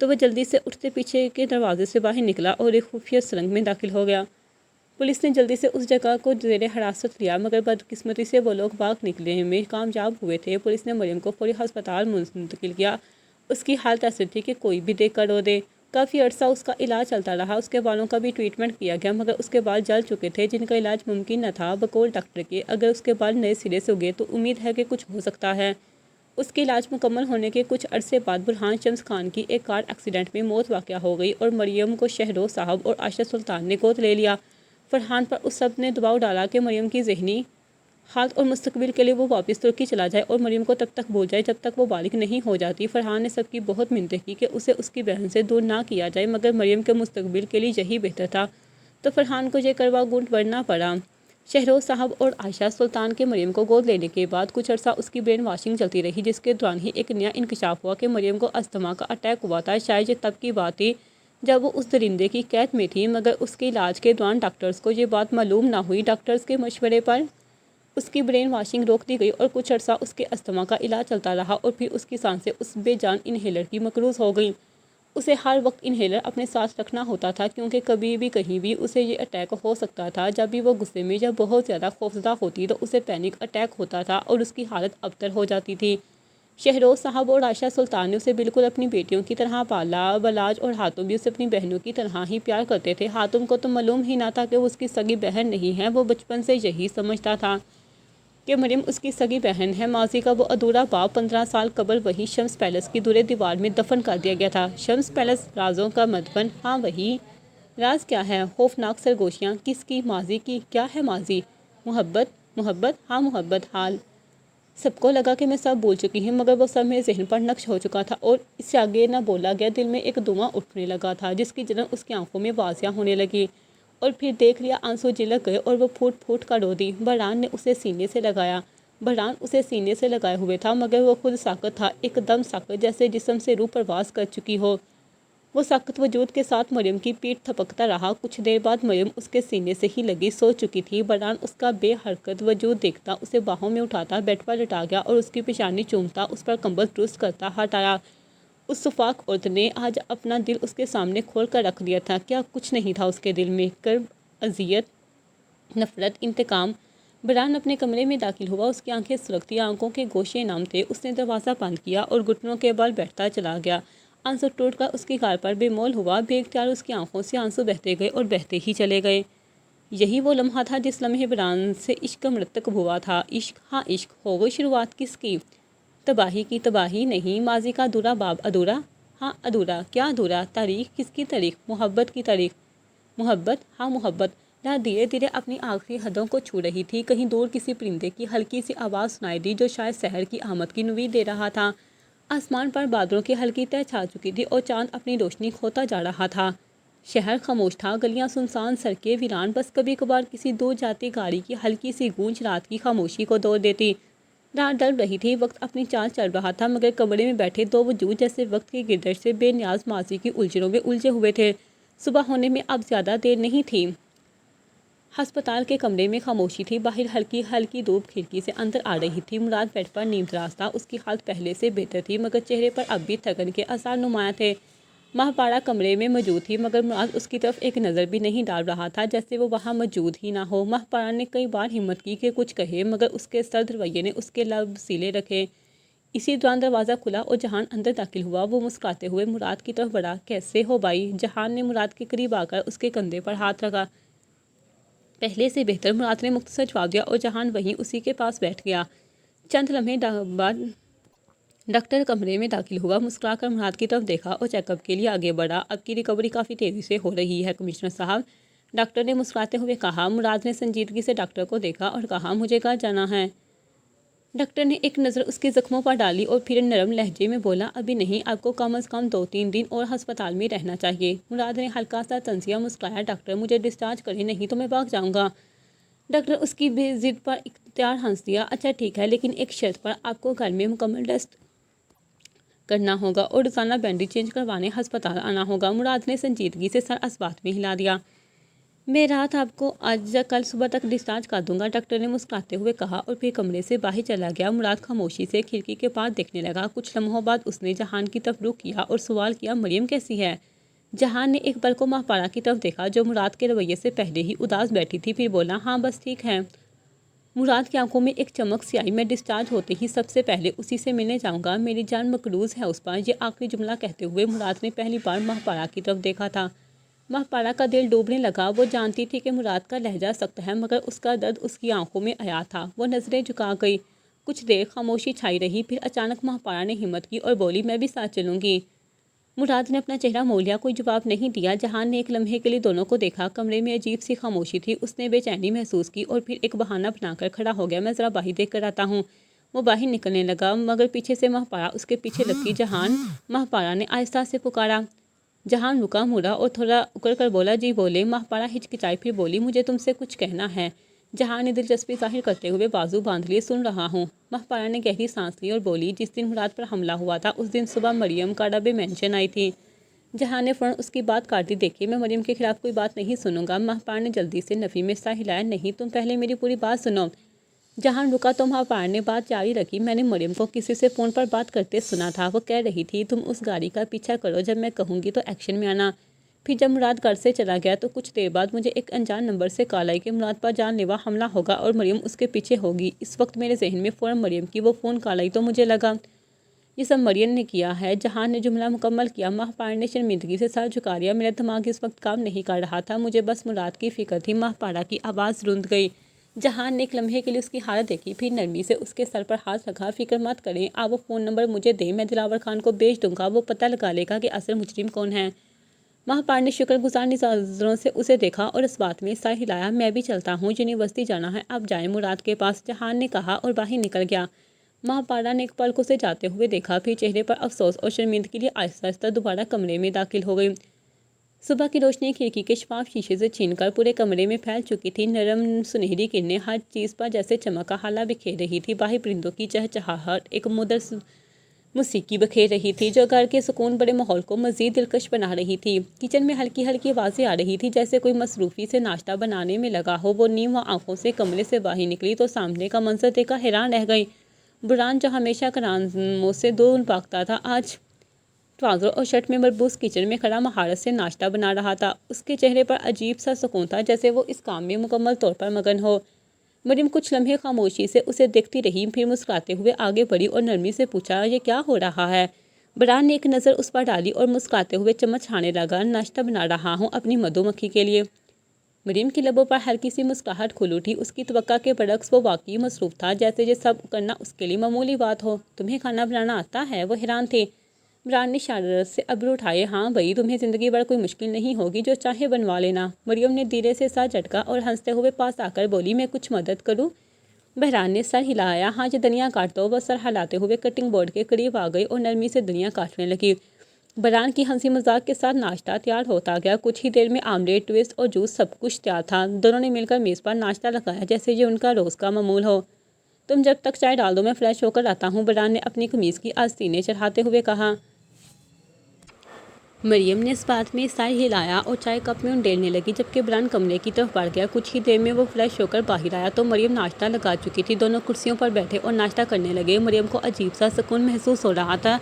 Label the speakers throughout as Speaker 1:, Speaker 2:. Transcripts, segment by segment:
Speaker 1: تو وہ جلدی سے اٹھتے پیچھے کے دروازے سے باہر نکلا اور ایک خفیہ سرنگ میں داخل ہو گیا۔ پولیس نے جلدی سے اس جگہ کو زیر حراست لیا، مگر بدقسمتی سے وہ لوگ بھاگ نکلنے میں کامیاب ہوئے تھے۔ پولیس نے مریم کو فوری ہسپتال منتقل کیا۔ اس کی حالت ایسی تھی کہ کوئی بھی دیکھ کر رو دے۔ کافی عرصہ اس کا علاج چلتا رہا، اس کے بالوں کا بھی ٹریٹمنٹ کیا گیا، مگر اس کے بال جل چکے تھے جن کا علاج ممکن نہ تھا۔ بقول ڈاکٹر کے اگر اس کے بال نئے سرے سے اگے تو امید ہے کہ کچھ ہو سکتا ہے۔ اس کے علاج مکمل ہونے کے کچھ عرصے بعد برہان شمس خان کی ایک کار ایکسیڈنٹ میں موت واقع ہو گئی اور مریم کو شہروز صاحب اور عائشہ سلطان نے گود لے لیا۔ فرحان پر اس سب نے دباؤ ڈالا کہ مریم کی ذہنی حالت اور مستقبل کے لیے وہ واپس ترکی چلا جائے اور مریم کو تب تک بھول جائے جب تک وہ بالغ نہیں ہو جاتی۔ فرحان نے سب کی بہت منتیں کی کہ اسے اس کی بہن سے دور نہ کیا جائے، مگر مریم کے مستقبل کے لیے یہی بہتر تھا، تو فرحان کو یہ کروا گھونٹ بھرنا پڑا۔ شہروز صاحب اور عائشہ سلطان کے مریم کو گود لینے کے بعد کچھ عرصہ اس کی برین واشنگ چلتی رہی، جس کے دوران ہی ایک نیا انکشاف ہوا کہ مریم کو استھما کا اٹیک ہوا تھا۔ شاید یہ تب کی بات تھی جب وہ اس درندے کی قید میں تھی، مگر اس کے علاج کے دوران ڈاکٹرز کو یہ بات معلوم نہ ہوئی۔ ڈاکٹرز کے مشورے پر اس کی برین واشنگ روک دی گئی اور کچھ عرصہ اس کے استھما کا علاج چلتا رہا اور پھر اس کی سانسیں اس بے جان انہیلر کی مقروض ہو گئیں۔ اسے ہر وقت انہیلر اپنے ساتھ رکھنا ہوتا تھا کیونکہ کبھی بھی کہیں بھی اسے یہ اٹیک ہو سکتا تھا۔ جب بھی وہ غصے میں یا بہت زیادہ خوفزدہ ہوتی تو اسے پینک اٹیک ہوتا تھا اور اس کی حالت ابتر ہو جاتی تھی۔ شہروز صاحب اور عائشہ سلطان نے اسے بالکل اپنی بیٹیوں کی طرح پالا۔ بلاج اور حاتم بھی اسے اپنی بہنوں کی طرح ہی پیار کرتے تھے۔ حاتم کو تو معلوم ہی نہ تھا کہ وہ اس کی سگی بہن نہیں ہے، وہ بچپن سے یہی سمجھتا تھا کہ مریم اس کی سگی بہن ہے۔ ماضی کا وہ ادھورا باب 15 سال قبل وہی شمس پیلس کی دورے دیوار میں دفن کر دیا گیا تھا۔ شمس پیلس رازوں کا مدفن، ہاں وہی۔ راز کیا ہے؟ خوفناک سرگوشیاں کس کی؟ ماضی کی۔ کیا ہے ماضی؟ محبت، ہاں محبت۔ حال سب کو لگا کہ میں سب بھول چکی ہوں، مگر وہ سب میرے ذہن پر نقش ہو چکا تھا اور اس سے آگے نہ بولا گیا۔ دل میں ایک دھواں اٹھنے لگا تھا جس کی جلن اس کی آنکھوں میں واضح ہونے لگی، اور پھر دیکھ لیا آنسو جھلک گئے اور وہ پھوٹ پھوٹ کر رو دی۔ بہران نے اسے سینے سے لگایا۔ بہران اسے سینے سے لگائے ہوئے تھا، مگر وہ خود ساکت تھا، ایک دم ساکت، جیسے جسم سے روح پرواز کر چکی ہو۔ وہ ساکت وجود کے ساتھ مریم کی پیٹھ تھپکتا رہا۔ کچھ دیر بعد مریم اس کے سینے سے ہی لگی سو چکی تھی۔ بہران اس کا بے حرکت وجود دیکھتا اسے باہوں میں اٹھاتا بیڈ پر لٹا گیا اور اس کی پیشانی چومتا اس پر کمبل درست کرتا ہٹایا۔ اس شفاق عورت نے آج اپنا دل اس کے سامنے کھول کر رکھ دیا تھا۔ کیا کچھ نہیں تھا اس کے دل میں؟ کرب، اذیت، نفرت، انتقام۔ بہران اپنے کمرے میں داخل ہوا۔ اس کی آنکھیں سرخ تھیں، آنکھوں کے گوشے نم تھے۔ اس نے دروازہ بند کیا اور گھٹنوں کے بل بیٹھتا چلا گیا۔ آنسو ٹوٹ کر اس کی گال پر بے مول ہوا۔ بے اختیار اس کی آنکھوں سے آنسو بہتے گئے اور بہتے ہی چلے گئے۔ یہی وہ لمحہ تھا جس لمحے بہران سے عشق کا مرتکب ہوا تھا۔ عشق، ہاں عشق۔ ہو گئی شروعات کس کی؟ تباہی کی۔ تباہی نہیں، ماضی کا ادھورا باب۔ ادھورا؟ ہاں ادھورا۔ کیا ادھورا؟ تاریخ۔ کس کی تاریخ؟ محبت کی تاریخ۔ محبت، ہاں محبت۔ راہ دھیرے دھیرے اپنی آخری حدوں کو چھو رہی تھی۔ کہیں دور کسی پرندے کی ہلکی سی آواز سنائی دی جو شاید سحر کی آمد کی نوید دے رہا تھا۔ آسمان پر بادلوں کی ہلکی تہ چھا چکی تھی اور چاند اپنی روشنی کھوتا جا رہا تھا۔ شہر خاموش تھا، گلیاں سنسان، سڑکیں ویران، بس کبھی کبھار کسی دور جاتی گاڑی کی ہلکی سی گونج رات کی خاموشی کو توڑ دیتی۔ رات ڈل رہی تھی، وقت اپنی چال چل رہا تھا، مگر کمرے میں بیٹھے دو وجود جیسے وقت کی گردش سے بے نیاز ماضی کی الجھنوں میں الجھے ہوئے تھے۔ صبح ہونے میں اب زیادہ دیر نہیں تھی۔ ہسپتال کے کمرے میں خاموشی تھی۔ باہر ہلکی ہلکی دھوپ کھڑکی سے اندر آ رہی تھی۔ مراد بیڈ پر نیم دراز تھا۔ اس کی حالت پہلے سے بہتر تھی، مگر چہرے پر اب بھی تھکن کے آثار نمایاں تھے۔ مہاپارا کمرے میں موجود تھی، مگر مراد اس کی طرف ایک نظر بھی نہیں ڈال رہا تھا، جیسے وہ وہاں موجود ہی نہ ہو۔ مہاپارا نے کئی بار ہمت کی کہ کچھ کہے، مگر اس کے سرد رویے نے اس کے لب سیلے رکھے۔ اسی دوران دروازہ کھلا اور جہان اندر داخل ہوا۔ وہ مسکراتے ہوئے مراد کی طرف بڑھا۔ کیسے ہو بھائی؟ جہان نے مراد کے قریب آ کر اس کے کندھے پر ہاتھ رکھا۔ پہلے سے بہتر، مراد نے مختصر جواب دیا اور جہان وہیں اسی کے پاس بیٹھ گیا۔ چند لمحے بعد ڈاکٹر کمرے میں داخل ہوا، مسکرا کر مراد کی طرف دیکھا اور چیک اپ کے لیے آگے بڑھا۔ اب کی ریکوری کافی تیزی سے ہو رہی ہے کمشنر صاحب، ڈاکٹر نے مسکراتے ہوئے کہا۔ مراد نے سنجیدگی سے ڈاکٹر کو دیکھا اور کہا، مجھے کہاں جانا ہے؟ ڈاکٹر نے ایک نظر اس کے زخموں پر ڈالی اور پھر نرم لہجے میں بولا، ابھی نہیں، آپ کو کم از کم 2-3 دن اور ہسپتال میں رہنا چاہیے۔ مراد نے ہلکا سا طنزیہ مسکرایا، ڈاکٹر مجھے ڈسچارج کریں، نہیں تو میں بھاگ جاؤں گا۔ ڈاکٹر اس کی ضد پر اختیار ہنس دیا، اچھا ٹھیک ہے، لیکن ایک شرط پر، آپ کو گھر میں مکمل ریسٹ کرنا ہوگا اور روزانہ بینڈیج چینج کروانے ہسپتال آنا ہوگا۔ مراد نے سنجیدگی سے سر اس بات میں ہلا دیا۔ میں رات آپ کو آج یا کل صبح تک ڈسچارج کر دوں گا، ڈاکٹر نے مسکراتے ہوئے کہا اور پھر کمرے سے باہر چلا گیا۔ مراد خاموشی سے کھڑکی کے پاس دیکھنے لگا۔ کچھ لمحوں بعد اس نے جہان کی طرف رخ کیا اور سوال کیا، مریم کیسی ہے؟ جہان نے ایک پل کو ماہپارہ کی طرف دیکھا جو مراد کے رویے سے پہلے ہی اداس بیٹھی تھی، پھر بولا، ہاں بس ٹھیک ہے۔ مراد کی آنکھوں میں ایک چمک سی آئی۔ میں ڈسچارج ہوتے ہی سب سے پہلے اسی سے ملنے جاؤں گا، میری جان مقروض ہے اس پر۔ یہ آخری جملہ کہتے ہوئے مراد نے پہلی بار ماہپارہ کی طرف دیکھا تھا۔ ماہپارہ کا دل ڈوبنے لگا۔ وہ جانتی تھی کہ مراد کا لہجہ سخت ہے، مگر اس کا درد اس کی آنکھوں میں آیا تھا۔ وہ نظریں جھکا گئی۔ کچھ دیر خاموشی چھائی رہی، پھر اچانک ماہپارہ نے ہمت کی اور بولی، میں بھی ساتھ چلوں گی۔ مراد نے اپنا چہرہ موڑ لیا، کوئی جواب نہیں دیا۔ جہان نے ایک لمحے کے لیے دونوں کو دیکھا۔ کمرے میں عجیب سی خاموشی تھی۔ اس نے بے چینی محسوس کی اور پھر ایک بہانہ بنا کر کھڑا ہو گیا، میں ذرا باہر دیکھ کر آتا ہوں۔ وہ باہر نکلنے لگا، مگر پیچھے سے ماہپارہ اس کے پیچھے لپکی۔ جہان، ماہپارہ نے آہستہ سے پکارا۔ جہان رکا، مڑا اور تھوڑا اکڑ کر بولا، جی بولے۔ ماہپارہ ہچکچائی، پھر بولی، مجھے تم سے کچھ کہنا ہے۔ جہان نے دلچسپی ظاہر کرتے ہوئے بازو باندھ لیے، سن رہا ہوں۔ ماہپارہ نے گہری سانس لی اور بولی، جس دن مراد پر حملہ ہوا تھا اس دن صبح مریم کاڈا بے مینشن آئی تھی۔ جہان نے فوراً اس کی بات کاٹ دی، دیکھیے میں مریم کے خلاف کوئی بات نہیں سنوں گا۔ ماہپارہ نے جلدی سے نفی میں سر ہلایا، نہیں، تم پہلے میری پوری بات سنو۔ جہان رکا تو ماہپارہ نے بات جاری رکھی، میں نے مریم کو کسی سے فون پر بات کرتے سنا تھا۔ وہ کہہ رہی تھی، تم اس گاڑی کا پیچھا کرو، جب میں کہوں گی تو ایکشن میں آنا۔ پھر جب مراد گھر سے چلا گیا تو کچھ دیر بعد مجھے ایک انجان نمبر سے کال آئی کہ مراد پر جان لیوا حملہ ہوگا اور مریم اس کے پیچھے ہوگی۔ اس وقت میرے ذہن میں فوراً مریم کی وہ فون کال آئی تو مجھے لگا یہ سب مریم نے کیا ہے۔ جہان نے جملہ مکمل کیا۔ ماہپارہ نے شرمندگی سے سر جھکا لیا، میرا دماغ اس وقت کام نہیں کر رہا تھا، مجھے بس مراد کی فکر تھی۔ ماہپارہ کی آواز رند گئی۔ جہان نے ایک لمحے کے لیے اس کی حالت دیکھی، پھر نرمی سے اس کے سر پر ہاتھ رکھا، فکر مت کریں، آپ وہ فون نمبر مجھے دیں، میں دلاور خان کو بھیج دوں گا، وہ پتہ لگا لے گا کہ اصل مجرم کون ہے۔ ماہپارہ نے شکر گزار نظروں سے اسے دیکھا اور اس بات میں سر ہلایا، میں بھی چلتا ہوں، یونیورسٹی جانا ہے، آپ جائیں مراد کے پاس، جہان نے کہا اور باہر نکل گیا۔ ماہپارہ نے ایک پل کو اسے جاتے ہوئے دیکھا، پھر چہرے پر افسوس اور شرمندگی لیے آہستہ آہستہ دوبارہ کمرے میں داخل ہو گئی۔ صبح کی روشنی کھڑکی کے شفاف شیشے سے چھین کر پورے کمرے میں پھیل چکی تھی۔ نرم سنہری کرنیں ہر چیز پر جیسے چمک کا ہالہ بکھیر رہی تھی۔ باہر پرندوں کی چہچہاہٹ ایک مدر موسیقی بکھیر رہی تھی جو گھر کے سکون بڑے ماحول کو مزید دلکش بنا رہی تھی۔ کچن میں ہلکی ہلکی آوازیں آ رہی تھی، جیسے کوئی مصروفی سے ناشتہ بنانے میں لگا ہو۔ وہ نیم آنکھوں سے کمرے سے باہر نکلی تو سامنے کا منظر دیکھ کر حیران رہ گئی۔ بران، جو ہمیشہ کاموں سے دور بھاگتا تھا، آج ٹراؤزر اور شرٹ میں مربوط کچن میں کھڑا مہارت سے ناشتہ بنا رہا تھا۔ اس کے چہرے پر عجیب سا سکون تھا، جیسے وہ اس کام میں مکمل طور پر مگن ہو۔ مریم کچھ لمحے خاموشی سے اسے دیکھتی رہی، پھر مسکراتے ہوئے آگے بڑھی اور نرمی سے پوچھا، یہ کیا ہو رہا ہے؟ بران نے ایک نظر اس پر ڈالی اور مسکراتے ہوئے چمچانے لگا، ناشتہ بنا رہا ہوں اپنی مدھو مکھی کے لیے۔ مریم کی لبوں پر ہلکی سی مسکراہٹ کھل اٹھی۔ اس کی توقع کے برعکس وہ واقعی مصروف تھا، جیسے یہ سب کرنا اس کے لیے معمولی بات ہو۔ تمہیں کھانا بنانا آتا ہے؟ وہ حیران تھی۔ بران نے شرارت سے ابرو اٹھائے، ہاں بھئی، تمہیں زندگی بھر کوئی مشکل نہیں ہوگی، جو چاہے بنوا لینا۔ مریم نے دھیرے سے سر جھٹکا اور ہنستے ہوئے پاس آ کر بولی، میں کچھ مدد کروں؟ بہران نے سر ہلایا، ہاں یہ دنیا کاٹ دو۔ وہ سر ہلاتے ہوئے کٹنگ بورڈ کے قریب آ گئی اور نرمی سے دنیا کاٹنے لگی۔ بران کی ہنسی مذاق کے ساتھ ناشتہ تیار ہوتا گیا۔ کچھ ہی دیر میں آملیٹ، ٹوسٹ اور جوس سب کچھ تیار تھا۔ دونوں نے مل کر میز پر ناشتہ لگایا جیسے یہ ان کا روز کا معمول ہو۔ تم جب تک چائے ڈال دو، میں فریش ہو کر آتا ہوں، بران نے اپنی قمیض کی آستینیں چڑھاتے ہوئے کہا۔ مریم نے اس بات میں سر ہلایا اور چائے کپ میں انڈیلنے لگی، جبکہ بران کمرے کی طرف بڑھ گیا۔ کچھ ہی دیر میں وہ فریش ہو کر باہر آیا تو مریم ناشتہ لگا چکی تھی۔ دونوں کرسیوں پر بیٹھے اور ناشتہ کرنے لگے۔ مریم کو عجیب سا سکون محسوس ہو رہا تھا،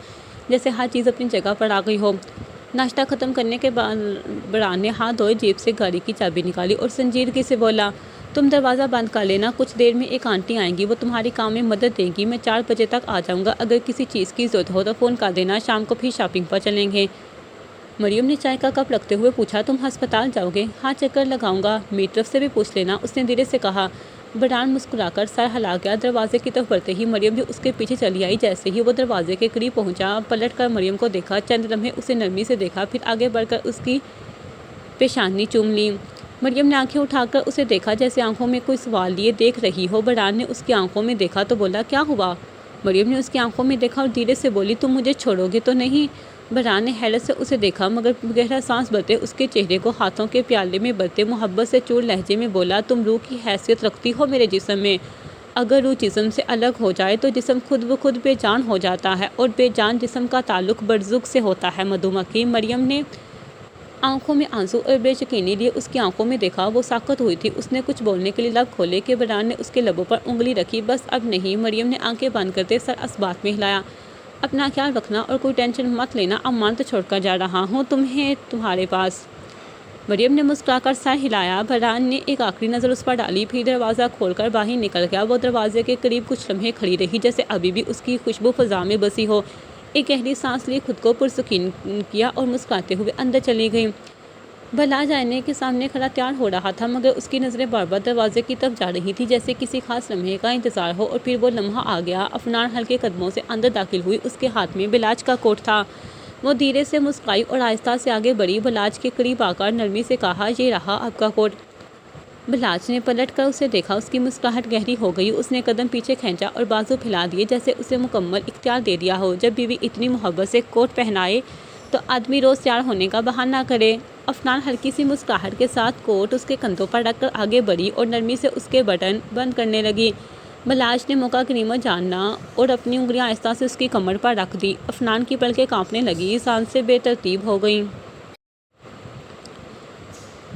Speaker 1: جیسے ہر چیز اپنی جگہ پر آ گئی ہو۔ ناشتہ ختم کرنے کے بعد بران نے ہاتھ دھوئے جیب سے گاڑی کی چابی نکالی اور سنجیدگی سے بولا، تم دروازہ بند کر لینا، کچھ دیر میں ایک آنٹی آئیں گی، وہ تمہاری کام میں مدد دیں گی، میں 4 بجے تک آ جاؤں گا، اگر کسی چیز کی ضرورت ہو تو فون کر دینا، شام کو پھر شاپنگ پر چلیں گے۔ مریم نے چائے کا کپ رکھتے ہوئے پوچھا، تم ہسپتال جاؤ گے؟ ہاں، چکر لگاؤں گا، میری طرف سے بھی پوچھ لینا، اس نے دھیرے سے کہا۔ بران مسکرا کر سر ہلا گیا۔ دروازے کی طرف بڑھتے ہی مریم بھی اس کے پیچھے چلی آئی۔ جیسے ہی وہ دروازے کے قریب پہنچا، پلٹ کر مریم کو دیکھا، چند لمحے اسے نرمی سے دیکھا، پھر آگے بڑھ کر اس کی پیشانی چوم لی۔ مریم نے آنکھیں اٹھا کر اسے دیکھا، جیسے آنکھوں میں کوئی سوال لیے دیکھ رہی ہو۔ بران نے اس کی آنکھوں میں دیکھا تو بولا، کیا ہوا؟ مریم نے اس کی آنکھوں میں دیکھا اور دھیرے سے بولی، تم مجھے چھوڑو گے تو نہیں؟ بران نے حیرت سے اسے دیکھا، مگر گہرا سانس بھرتے اس کے چہرے کو ہاتھوں کے پیالے میں بھرتے محبت سے چور لہجے میں بولا، تم روح کی حیثیت رکھتی ہو میرے جسم میں، اگر روح جسم سے الگ ہو جائے تو جسم خود بخود بے جان ہو جاتا ہے، اور بے جان جسم کا تعلق برزخ سے ہوتا ہے۔ مدھو مکھی، مریم نے آنکھوں میں آنسو اور بے یقینی لیے اس کی آنکھوں میں دیکھا وہ ساکت ہوئی تھی۔ اس نے کچھ بولنے کے لیے لب کھولے کہ برہان نے اس کے لبوں پر انگلی رکھی۔ بس اب نہیں، مریم نے آنکھیں بند کرتے سر اسبات میں ہلایا۔ اپنا خیال رکھنا اور کوئی ٹینشن مت لینا، عمان تو چھوڑ کر جا رہا ہوں تمہارے پاس۔ مریم نے مسکرا کر سر ہلایا۔ برہان نے ایک آخری نظر اس پر ڈالی، پھر دروازہ کھول کر باہر نکل گیا۔ وہ دروازے کے قریب کچھ لمحے کھڑی رہی، جیسے ابھی بھی اس کی خوشبو فضا میں بسی ہو۔ ایک گہری سانس لی، خود کو پرسکون کیا اور مسکراتے ہوئے اندر چلی گئی۔ بلاج آئینے کے سامنے کھڑا تیار ہو رہا تھا، مگر اس کی نظریں بار بار دروازے کی طرف جا رہی تھی، جیسے کسی خاص لمحے کا انتظار ہو۔ اور پھر وہ لمحہ آ گیا۔ افنان ہلکے قدموں سے اندر داخل ہوئی۔ اس کے ہاتھ میں بلاج کا کوٹ تھا۔ وہ دھیرے سے مسکرائی اور آہستہ سے آگے بڑھی۔ بلاج کے قریب آ کر نرمی سے کہا، یہ رہا آپ کا کوٹ۔ بلاج نے پلٹ کر اسے دیکھا۔ اس کی مسکراہٹ گہری ہو گئی۔ اس نے قدم پیچھے کھینچا اور بازو پھیلا دیے، جیسے اسے مکمل اختیار دے دیا ہو۔ جب بیوی اتنی محبت سے کوٹ پہنائے تو آدمی روز تیار ہونے کا بہانہ کرے۔ افنان ہلکی سی مسکراہٹ کے ساتھ کوٹ اس کے کندھوں پر رکھ کر آگے بڑھی اور نرمی سے اس کے بٹن بند کرنے لگی۔ بلاج نے موقع غنیمت جانا اور اپنی انگلیاں آہستہ سے اس کی کمر پر رکھ دی۔ افنان کی پلکیں کانپنے لگیں، سانسیں بے ترتیب ہو گئیں۔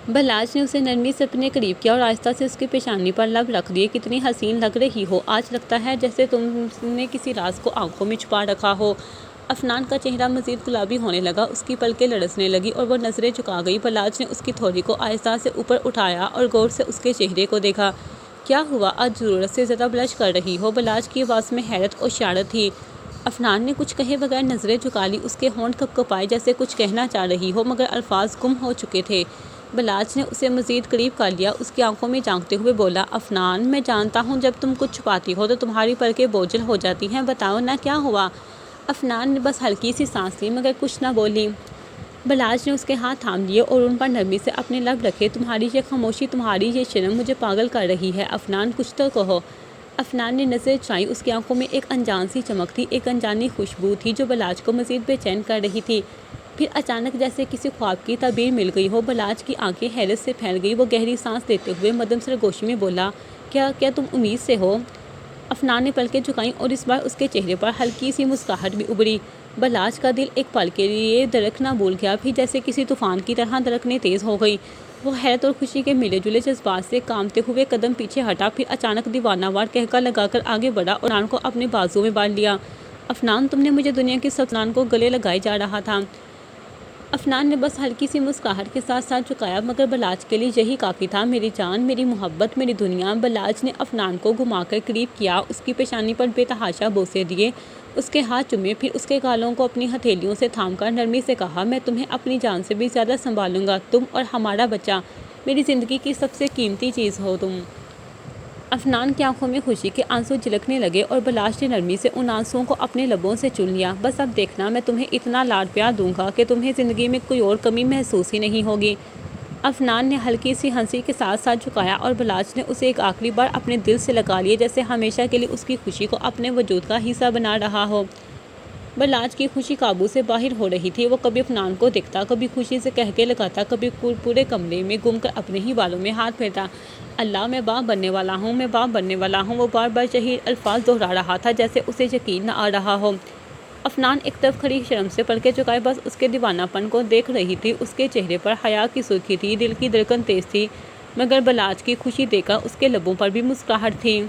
Speaker 1: بلاج نے اسے نرمی سے اپنے قریب کیا اور آہستہ سے اس کی پیشانی پر لب رکھ دیے۔ کتنی حسین لگ رہی ہو آج، لگتا ہے جیسے تم نے کسی راز کو آنکھوں میں چھپا رکھا ہو۔ افنان کا چہرہ مزید گلابی ہونے لگا، اس کی پلکیں لرزنے لگیں اور وہ نظریں جھکا گئی۔ بلاج نے اس کی تھوڑی کو آہستہ سے اوپر اٹھایا اور غور سے اس کے چہرے کو دیکھا۔ کیا ہوا، آج ضرورت سے زیادہ بلش کر رہی ہو؟ بلاج کی آواز میں حیرت اور شرارت تھی۔ افنان نے کچھ کہے بغیر نظریں جھکا لی۔ اس کے ہونٹ کپکپائے جیسے کچھ کہنا چاہ رہی ہو، مگر الفاظ گم ہو چکے تھے۔ بلاج نے اسے مزید قریب کر لیا، اس کی آنکھوں میں جھانکتے ہوئے بولا، افنان میں جانتا ہوں جب تم کچھ چھپاتی ہو تو تمہاری پلکیں بوجھل ہو جاتی ہیں، بتاؤ نا کیا ہوا؟ افنان نے بس ہلکی سی سانس لی، مگر کچھ نہ بولی۔ بلاج نے اس کے ہاتھ تھام لیے اور ان پر نرمی سے اپنے لب رکھے۔ تمہاری یہ خاموشی، تمہاری یہ شرم مجھے پاگل کر رہی ہے۔ افنان کچھ تو کہو۔ افنان نے نظریں چڑھائیں۔ اس کی آنکھوں میں ایک انجان سی چمک تھی، ایک انجانی خوشبو تھی جو بلاج کو مزید بے چین کر رہی تھی۔ پھر اچانک جیسے کسی خواب کی تعبیر مل گئی ہو، بلاج کی آنکھیں حیرت سے پھیل گئی۔ وہ گہری سانس لیتے ہوئے مدھم سرگوشی میں بولا، کیا تم امید سے ہو؟ افنان نے پلکیں جھکائیں اور اس بار اس کے چہرے پر ہلکی سی مسکراہٹ بھی ابھری۔ بلاج کا دل ایک پل کے لیے دھڑکنا بھول گیا، پھر جیسے کسی طوفان کی طرح دھڑکنیں تیز ہو گئیں۔ وہ حیرت اور خوشی کے ملے جلے جذبات سے کانپتے ہوئے قدم پیچھے ہٹا، پھر اچانک دیوانہ وار قہقہ لگا کر آگے بڑھا اور افنان کو اپنے بازو میں باندھ لیا۔ افنان، تم نے مجھے دنیا کی سب افنان کو گلے لگائے جا رہا تھا۔ افنان نے بس ہلکی سی مسکراہٹ کے ساتھ سر جھکایا، مگر بلاج کے لیے یہی کافی تھا۔ میری جان، میری محبت، میری دنیا۔ بلاج نے افنان کو گھما کر قریب کیا، اس کی پیشانی پر بے تحاشا بوسے دیے، اس کے ہاتھ چومے، پھر اس کے گالوں کو اپنی ہتھیلیوں سے تھام کر نرمی سے کہا، میں تمہیں اپنی جان سے بھی زیادہ سنبھالوں گا، تم اور ہمارا بچہ، میری زندگی کی سب سے قیمتی چیز ہو تم۔ افنان کی آنکھوں میں خوشی کے آنسو جھلکنے لگے اور بلاج نے نرمی سے ان آنسوؤں کو اپنے لبوں سے چن لیا۔ بس اب دیکھنا، میں تمہیں اتنا لاڈ پیار دوں گا کہ تمہیں زندگی میں کوئی اور کمی محسوس ہی نہیں ہوگی۔ افنان نے ہلکی سی ہنسی کے ساتھ سر جھکایا اور بلاج نے اسے ایک آخری بار اپنے دل سے لگا لیا، جیسے ہمیشہ کے لیے اس کی خوشی کو اپنے وجود کا حصہ بنا رہا ہو۔ بلاج کی خوشی قابو سے باہر ہو رہی تھی۔ وہ کبھی افنان کو دیکھتا، کبھی خوشی سے قہقہے لگاتا، کبھی پورے کمرے میں گم کر اپنے ہی بالوں میں ہاتھ پھیرتا۔ اللہ، میں باپ بننے والا ہوں، میں باپ بننے والا ہوں۔ وہ بار بار یہی الفاظ دہرا رہا تھا، جیسے اسے یقین نہ آ رہا ہو۔ افنان ایک طرف کھڑی شرم سے پلکیں جھکائے بس اس کے دیوانہ پن کو دیکھ رہی تھی۔ اس کے چہرے پر حیا کی سرخی تھی، دل کی دھڑکن تیز تھی، مگر بلاج کی خوشی دیکھ کر اس کے لبوں پر بھی مسکراہٹ تھی۔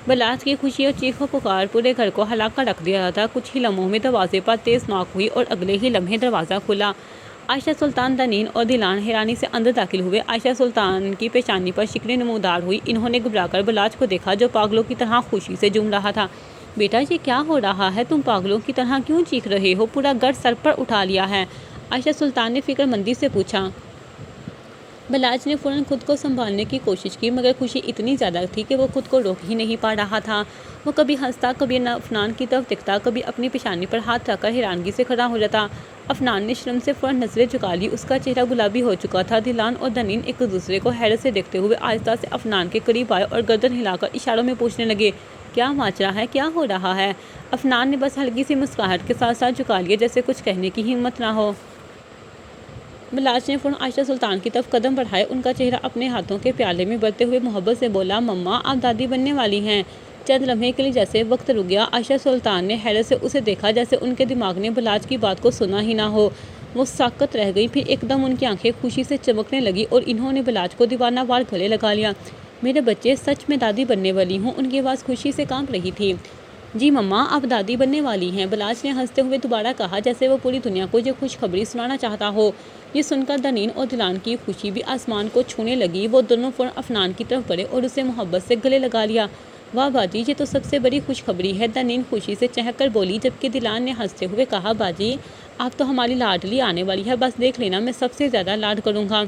Speaker 1: بلاج کی خوشی اور چیخ و پکار پورے گھر کو ہلا کر رکھ دیا تھا۔ کچھ ہی لمحوں میں دروازے پر تیز نوک ہوئی اور اگلے ہی لمحے دروازہ کھلا۔ عائشہ سلطان دنین اور دلان حیرانی سے اندر داخل ہوئے۔ عائشہ سلطان کی پیشانی پر شکلیں نمودار ہوئی۔ انہوں نے گھبرا کر بلاج کو دیکھا، جو پاگلوں کی طرح خوشی سے جھوم رہا تھا۔ بیٹا، یہ کیا ہو رہا ہے؟ تم پاگلوں کی طرح کیوں چیخ رہے ہو؟ پورا گھر سر پر اٹھا لیا ہے؟ عائشہ سلطان نے فکر مندی سے پوچھا۔ بلاج نے فوراً خود کو سنبھالنے کی کوشش کی، مگر خوشی اتنی زیادہ تھی کہ وہ خود کو روک ہی نہیں پا رہا تھا۔ وہ کبھی ہنستا، کبھی افنان کی طرف دیکھتا، کبھی اپنی پیشانی پر ہاتھ رکھ کر حیرانگی سے کھڑا ہو جاتا۔ افنان نے شرم سے فوراً نظریں جھکا لی، اس کا چہرہ گلابی ہو چکا تھا۔ دلان اور دنین ایک دوسرے کو حیرت سے دیکھتے ہوئے آہستہ سے افنان کے قریب آئے اور گردن ہلا کر اشاروں میں پوچھنے لگے، کیا ماجرا ہے، کیا ہو رہا ہے؟ افنان نے بس ہلکی سی مسکراہٹ کے ساتھ سر جھکا لیا، جیسے کچھ کہنے کی ہمت نہ ہو۔ بلاج نے فوراً عائشہ سلطان کی طرف قدم بڑھائے، ان کا چہرہ اپنے ہاتھوں کے پیالے میں بھرتے ہوئے محبت سے بولا، مما، آپ دادی بننے والی ہیں۔ چند لمحے کے لیے جیسے وقت رک گیا۔ عائشہ سلطان نے حیرت سے اسے دیکھا، جیسے ان کے دماغ نے بلاج کی بات کو سنا ہی نہ ہو۔ وہ ساکت رہ گئی، پھر ایک دم ان کی آنکھیں خوشی سے چمکنے لگی اور انہوں نے بلاج کو دیوانہ وار گلے لگا لیا۔ میرے بچے، سچ میں دادی بننے والی ہوں۔ ان کی آواز خوشی سے کانپ رہی تھی۔ جی مما، آپ دادی بننے والی ہیں، بلاج نے ہنستے ہوئے دوبارہ کہا، جیسے وہ پوری دنیا کو یہ خوشخبری سنانا چاہتا ہو۔ یہ سن کر دنین اور دلان کی خوشی بھی آسمان کو چھونے لگی۔ وہ دونوں فوراً عفنان کی طرف بڑھے اور اسے محبت سے گلے لگا لیا۔ واہ باجی، یہ تو سب سے بڑی خوشخبری ہے، دنین خوشی سے چہک کر بولی، جبکہ دلان نے ہنستے ہوئے کہا، باجی آپ تو ہماری لاڈلی آنے والی ہے، بس دیکھ لینا میں سب سے زیادہ لاڈ کروں گا۔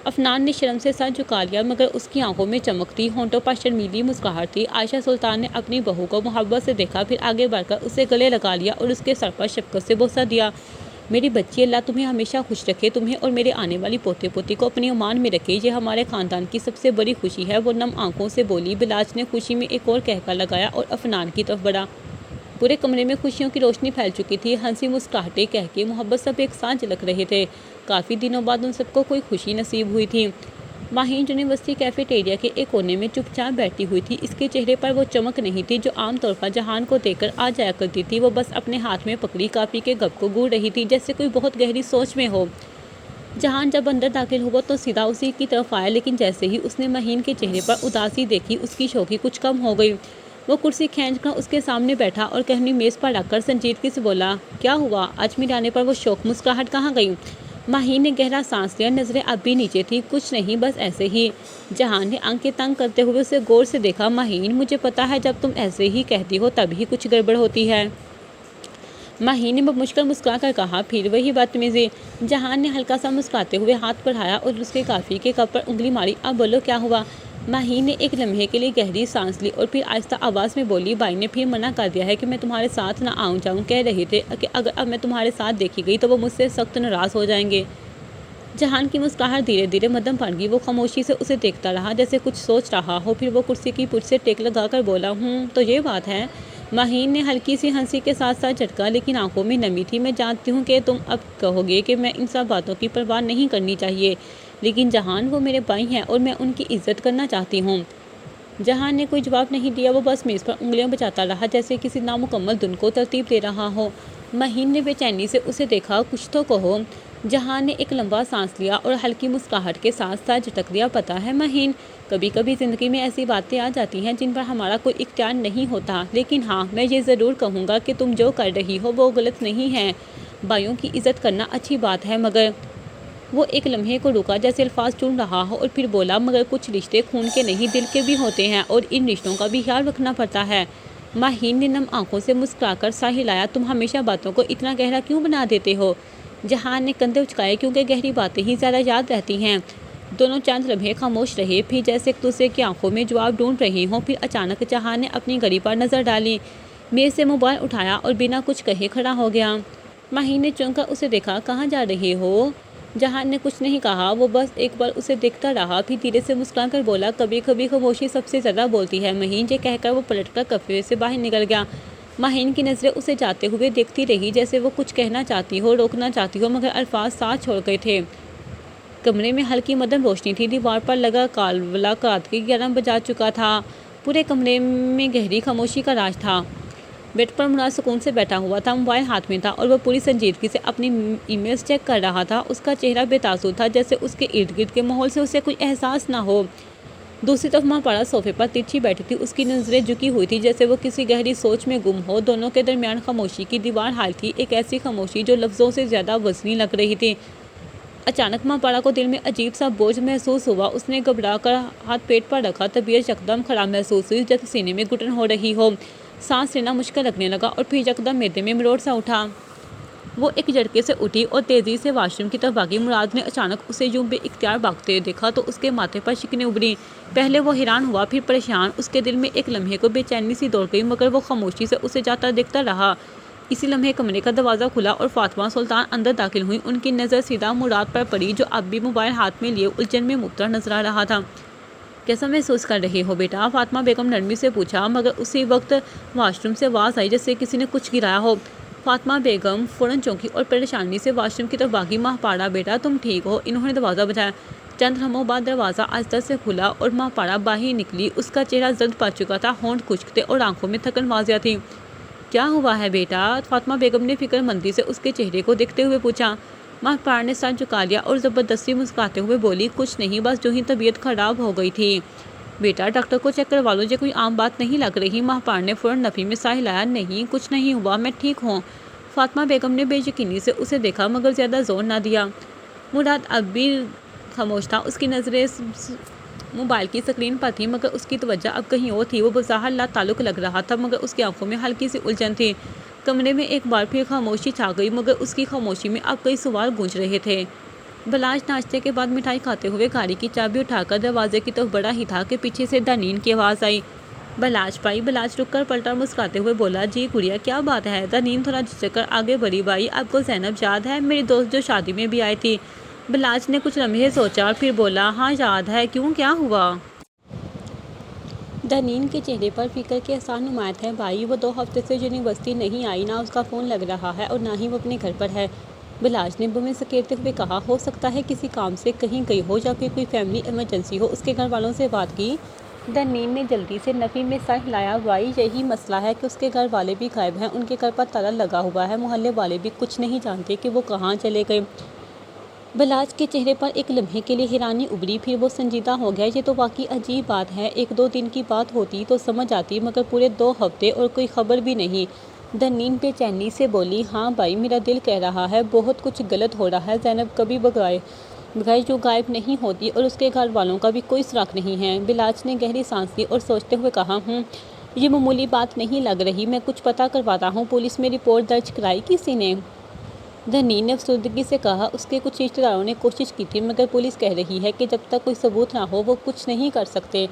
Speaker 1: عفنان نے شرم سے سر جھکا لیا، مگر اس کی آنکھوں میں چمک تھی، ہونٹوں پر شرمیلی مسکراہٹ تھی۔ عائشہ سلطان نے اپنی بہو کو محبت سے دیکھا، پھر آگے بڑھ کر اسے گلے لگا لیا اور اس کے سر پر شفقت سے بوسہ دیا۔ میری بچی، اللہ تمہیں ہمیشہ خوش رکھے، تمہیں اور میرے آنے والی پوتے پوتی کو اپنی امان میں رکھے، یہ ہمارے خاندان کی سب سے بڑی خوشی ہے، وہ نم آنکھوں سے بولی۔ بلاج نے خوشی میں ایک اور کہکہ لگایا اور عفنان کی طرف بڑھا۔ پورے کمرے میں خوشیوں کی روشنی پھیل چکی تھی، ہنسی مسکراہٹیں، کہکے، محبت سب ایک ساتھ جھلک رہے تھے۔ کافی دنوں بعد ان سب کو کوئی خوشی نصیب ہوئی تھی۔ ماہین یونیورسٹی کیفیٹیریا کے ایک کونے میں چپ چاپ بیٹھی ہوئی تھی۔ اس کے چہرے پر وہ چمک نہیں تھی جو عام طور پر جہان کو دیکھ کر آ جایا کرتی تھی۔ وہ بس اپنے ہاتھ میں پکڑی کاپی کے گپ کو گھڑ رہی تھی، جیسے کوئی بہت گہری سوچ میں ہو۔ جہان جب اندر داخل ہوا تو سیدھا اسی کی طرف آیا، لیکن جیسے ہی اس نے ماہین کے چہرے پر اداسی دیکھی، اس کی شوخی کچھ کم ہو گئی۔ وہ کرسی کھینچ کر اس کے سامنے بیٹھا اور کہنی میز پر رکھ کر سنجیدگی سے بولا، کیا ہوا؟ آج میرے آنے پر وہ شوق مسکراہٹ کہاں گئی؟ ماہین نے گہرا سانس لیا، نظریں اب بھی نیچے تھی۔ کچھ نہیں، بس ایسے ہی۔ جہان نے آنکھیں تنگ کرتے ہوئے اسے غور سے دیکھا۔ ماہین، مجھے پتا ہے جب تم ایسے ہی کہتی ہو تب ہی کچھ گڑبڑ ہوتی ہے۔ ماہین نے مشکل مسکرا کر کہا، پھر وہی بدتمیزی۔ جہان نے ہلکا سا مسکراتے ہوئے ہاتھ بڑھایا اور اس کے کافی کے کپ پر انگلی ماری۔ اب بولو کیا ہوا؟ ماہین نے ایک لمحے کے لیے گہری سانس لی اور پھر آہستہ آواز میں بولی، بھائی نے پھر منع کر دیا ہے کہ میں تمہارے ساتھ نہ آؤں جاؤں، کہہ رہے تھے کہ اگر اب میں تمہارے ساتھ دیکھی گئی تو وہ مجھ سے سخت ناراض ہو جائیں گے۔ جہان کی مسکراہٹ دھیرے دھیرے مدھم پڑ گئی۔ وہ خاموشی سے اسے دیکھتا رہا، جیسے کچھ سوچ رہا ہو، پھر وہ کرسی کی پشت سے ٹیک لگا کر بولا، تو یہ بات ہے۔ ماہین نے ہلکی سی ہنسی کے ساتھ ساتھ جھٹکا، لیکن آنکھوں میں نمی تھی۔ میں جانتی ہوں کہ تم اب کہو گے کہ میں ان سب باتوں کی پرواہ نہیں کرنی چاہیے، لیکن جہان، وہ میرے بھائی ہیں اور میں ان کی عزت کرنا چاہتی ہوں۔ جہان نے کوئی جواب نہیں دیا، وہ بس میز پر انگلیاں بچاتا رہا، جیسے کسی نامکمل دھن کو ترتیب دے رہا ہو۔ ماہین نے بے چینی سے اسے دیکھا، کچھ تو کہو۔ جہان نے ایک لمبا سانس لیا اور ہلکی مسکراہٹ کے ساتھ ساتھ جھٹک دیا، پتہ ہے ماہین، کبھی کبھی زندگی میں ایسی باتیں آ جاتی ہیں جن پر ہمارا کوئی اختیار نہیں ہوتا، لیکن ہاں، میں یہ ضرور کہوں گا کہ تم جو کر رہی ہو وہ غلط نہیں ہے۔ بھائیوں کی عزت کرنا اچھی بات ہے، مگر وہ ایک لمحے کو رکا، جیسے الفاظ چن رہا ہو، اور پھر بولا، مگر کچھ رشتے خون کے نہیں دل کے بھی ہوتے ہیں اور ان رشتوں کا بھی خیال رکھنا پڑتا ہے۔ ماہین نے نم آنکھوں سے مسکرا کر سا ہلایا، تم ہمیشہ باتوں کو اتنا گہرا کیوں بنا دیتے ہو؟ جہان نے کندھے اچکائے، کیونکہ گہری باتیں ہی زیادہ یاد رہتی ہیں۔ دونوں چند لمحے خاموش رہے، پھر جیسے ایک دوسرے کی آنکھوں میں جواب ڈھونڈ رہے ہوں۔ پھر اچانک جہان نے اپنی گھڑی پر نظر ڈالی، میز سے موبائل اٹھایا اور بنا کچھ کہے کھڑا ہو گیا۔ ماہین نے چونک کر اسے دیکھا، کہاں جا رہے ہو؟ جہان نے کچھ نہیں کہا، وہ بس ایک بار اسے دیکھتا رہا، پھر دھیرے سے مسکرا کر بولا، کبھی کبھی خاموشی سب سے زیادہ بولتی ہے ماہین۔ یہ کہہ کر وہ پلٹ کر کیفے سے باہر نکل گیا۔ ماہین کی نظریں اسے جاتے ہوئے دیکھتی رہی، جیسے وہ کچھ کہنا چاہتی ہو، روکنا چاہتی ہو، مگر الفاظ ساتھ چھوڑ گئے تھے۔ کمرے میں ہلکی مدھم روشنی تھی، دیوار پر لگا کالولا رات کے 11 بجا چکا تھا۔ پورے کمرے میں گہری خاموشی کا راج تھا۔ بیڈ پر مراد سکون سے بیٹھا ہوا تھا، موبائل ہاتھ میں تھا اور وہ پوری سنجیدگی سے اپنی ای میلز چیک کر رہا تھا۔ اس کا چہرہ بے تاثر تھا، جیسے اس کے ارد گرد کے ماحول سے اسے کوئی احساس نہ ہو۔ دوسری طرف ماں پارا صوفے پر ترچھی بیٹھی تھی، اس کی نظریں جھکی ہوئی تھی، جیسے وہ کسی گہری سوچ میں گم ہو۔ دونوں کے درمیان خاموشی کی دیوار حائل تھی، ایک ایسی خاموشی جو لفظوں سے زیادہ وزنی لگ رہی تھی۔ اچانک ماں پارا کو دل میں عجیب سا بوجھ محسوس ہوا۔ اس نے گھبرا کر ہاتھ پیٹ پر رکھا، طبیعت یکدم خراب محسوس ہوئی، جیسے سینے میں گھٹن ہو رہی ہو۔ سانس لینا مشکل لگنے لگا اور پھر یکدم معدے میں مروڑ سا اٹھا۔ وہ ایک جھٹکے سے اٹھی اور تیزی سے واش روم کی طرف بھاگی۔ مراد نے اچانک اسے یوں بے اختیار بھاگتے دیکھا تو اس کے ماتھے پر شکنیں ابھری۔ پہلے وہ حیران ہوا، پھر پریشان۔ اس کے دل میں ایک لمحے کو بے چینی سی دوڑ گئی، مگر وہ خاموشی سے اسے جاتا دیکھتا رہا۔ اسی لمحے کمرے کا دروازہ کھلا اور فاطمہ سلطان اندر داخل ہوئی۔ ان کی نظر سیدھا مراد پر پڑی، جو اب بھی موبائل ہاتھ میں لیے الجھن میں مبتلا نظر آ رہا تھا۔ کیسا محسوس کر رہے ہو بیٹا؟ فاطمہ بیگم نرمی سے پوچھا، مگر اسی وقت واش روم سے آواز آئی جیسے کسی نے کچھ گرایا ہو۔ فاطمہ بیگم فوراً چونکی اور پریشانی سے واش روم کی طرف بھاگی۔ ماں پارا بیٹا، تم ٹھیک ہو؟ انہوں نے دروازہ بجایا۔ چند لمحوں بعد دروازہ آہستہ سے کھلا اور ماں پارا باہر نکلی۔ اس کا چہرہ زرد پڑ چکا تھا، ہونٹ خشک تھے اور آنکھوں میں تھکن واضح تھی۔ کیا ہوا ہے بیٹا؟ فاطمہ بیگم نے فکر مندی سے اس کے چہرے کو دیکھتے ہوئے پوچھا۔ مہپال نے سر جھکا لیا اور زبردستی مسکراتے ہوئے بولی، کچھ نہیں، بس جو ہی طبیعت خراب ہو گئی تھی۔ بیٹا ڈاکٹر کو چیک کروا لو، یہ کوئی عام بات نہیں لگ رہی۔ مہپال نے فوراً نفی میں سا ہلایا، نہیں کچھ نہیں ہوا، میں ٹھیک ہوں۔ فاطمہ بیگم نے بے یقینی سے اسے دیکھا مگر زیادہ زور نہ دیا۔ مراد اب بھی خاموش تھا، اس کی نظریں موبائل کی سکرین پر تھی مگر اس کی توجہ اب کہیں اور تھی۔ وہ بظاہر لا تعلق لگ رہا تھا مگر اس کی آنکھوں میں ہلکی سی الجھن تھی۔ کمرے میں ایک بار پھر خاموشی چھا گئی مگر اس کی خاموشی میں اب کئی سوال گونج رہے تھے۔ بلاش ناشتے کے بعد مٹھائی کھاتے ہوئے گاڑی کی چابی اٹھا کر دروازے کی طرف بڑھا ہی تھا کہ پیچھے سے دنین کی آواز آئی، بلاش بھائی۔ بلاش رک کر پلٹا، مسکراتے ہوئے بولا، جی گڑیا کیا بات ہے؟ دنین تھوڑا جھجک کر آگے بڑھی، بھائی آپ کو زینب یاد ہے، میری دوست جو شادی میں بھی آئی تھی؟ بلاش نے کچھ لمحے سوچا اور پھر بولا، ہاں یاد ہے، کیوں کیا ہوا؟ دنین کے چہرے پر فکر کے آثار نمایاں ہیں، بھائی وہ 2 ہفتے سے یونیورسٹی نہیں آئی، نہ اس کا فون لگ رہا ہے اور نہ ہی وہ اپنے گھر پر ہے۔ بلاش نے بمیں سکیڑتے ہوئے کہا، ہو سکتا ہے کسی کام سے کہیں گئی ہو یا پھر کوئی فیملی ایمرجنسی ہو۔ اس کے گھر والوں سے بات کی؟ دنین نے جلدی سے نفی میں سر ہلایا، بھائی یہی مسئلہ ہے کہ اس کے گھر والے بھی غائب ہیں، ان کے گھر پر تالا لگا ہوا ہے، محلے والے بھی کچھ نہیں جانتے کہ وہ کہاں چلے گئے۔ بلاش کے چہرے پر ایک لمحے کے لیے حیرانی ابھری، پھر وہ سنجیدہ ہو گیا، یہ تو واقعی عجیب بات ہے، 1-2 دن کی بات ہوتی تو سمجھ آتی مگر پورے 2 ہفتے اور کوئی خبر بھی نہیں۔ دنین بے چینی سے بولی، ہاں بھائی میرا دل کہہ رہا ہے بہت کچھ غلط ہو رہا ہے، زینب کبھی بغیر جو غائب نہیں ہوتی اور اس کے گھر والوں کا بھی کوئی سراغ نہیں ہے۔ بلاش نے گہری سانس لی اور سوچتے ہوئے کہا، یہ معمولی بات نہیں لگ رہی، میں کچھ پتہ کرواتا ہوں۔ پولیس میں رپورٹ درج کرائی کسی نے؟ دنین نے افسردگی سے کہا، اس کے کچھ رشتہ داروں نے کوشش کی تھی مگر پولیس کہہ رہی ہے کہ جب تک کوئی ثبوت نہ ہو وہ کچھ نہیں کر سکتے۔